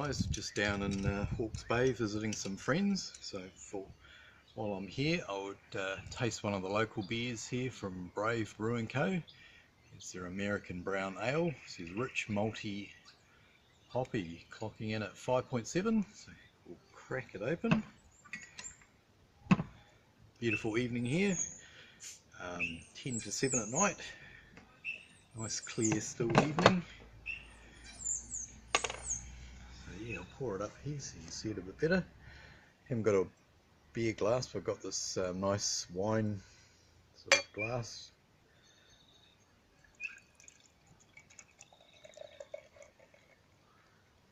guys, just down in Hawke's Bay visiting some friends, so while I'm here I would taste one of the local beers here from Brave Brewing Co. It's their American brown ale. This is rich, malty, hoppy, clocking in at 5.7, so we'll crack it open. Beautiful evening here, 10 to 7 at night, nice clear still evening. Yeah, I'll pour it up here so you can see it a bit better. Haven't got a beer glass, but I've got this nice wine sort of glass.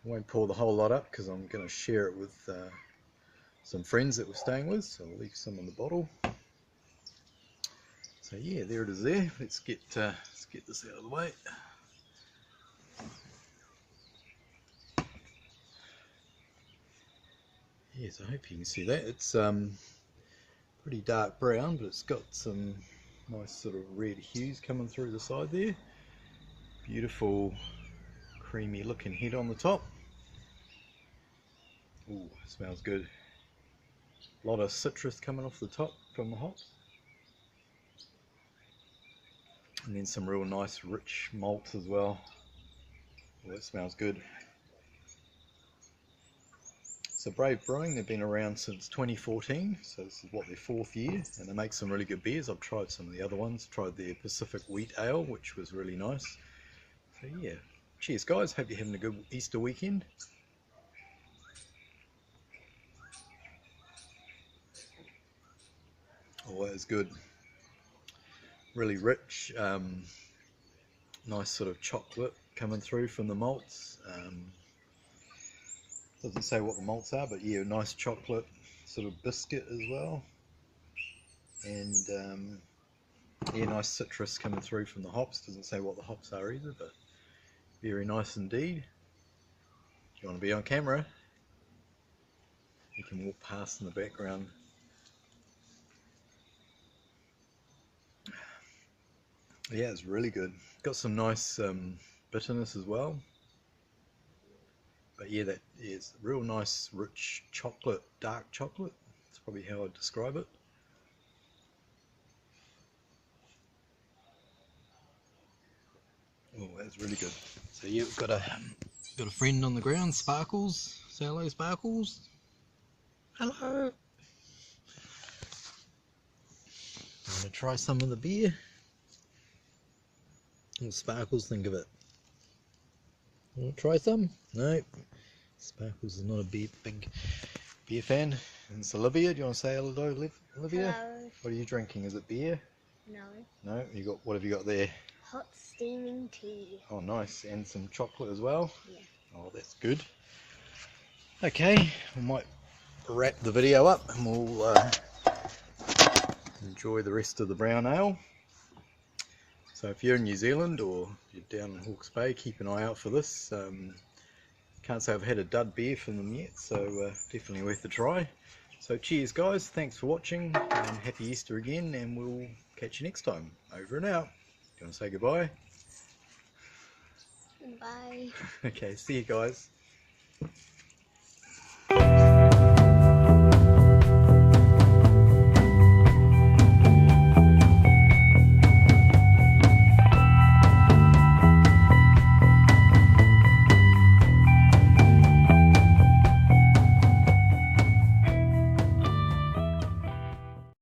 I won't pour the whole lot up because I'm going to share it with some friends that we're staying with, so I'll leave some in the bottle. So yeah, there it is there. Let's get this out of the way. Yes, I hope you can see that. It's pretty dark brown, but it's got some nice sort of red hues coming through the side there. Beautiful creamy looking head on the top. Ooh, smells good. A lot of citrus coming off the top from the hops. And then some real nice rich malts as well. Oh, that smells good. So Brave Brewing, they've been around since 2014, so this is what, their 4th year, and they make some really good beers. I've tried some of the other ones, tried their Pacific Wheat Ale, which was really nice. So yeah, cheers guys, hope you're having a good Easter weekend. Oh, that is good. Really rich, nice sort of chocolate coming through from the malts. Doesn't say what the malts are, but yeah, nice chocolate sort of biscuit as well, and yeah, nice citrus coming through from the hops. Doesn't say what the hops are either, but very nice indeed. If you want to be on camera, you can walk past in the background. Yeah, it's really good. Got some nice bitterness as well. But yeah, that is real nice, rich chocolate, dark chocolate. That's probably how I'd describe it. Oh, that's really good. So yeah, we've got a friend on the ground, Sparkles. Say hello, Sparkles. Hello. I'm gonna try some of the beer. What does Sparkles think of it? You want to try some? No. Sparkles is not a big beer fan. And it's Olivia. Do you want to say hello, Olivia? Hello. What are you drinking? Is it beer? No. No. What have you got there? Hot steaming tea. Oh, nice. And some chocolate as well. Yeah. Oh, that's good. Okay, we might wrap the video up and we'll enjoy the rest of the brown ale. So if you're in New Zealand or you're down in Hawke's Bay, keep an eye out for this. Can't say I've had a dud beer from them yet, so definitely worth a try. So cheers guys, thanks for watching, and happy Easter again, and we'll catch you next time. Over and out. Do you want to say goodbye? Bye. Okay, see you guys.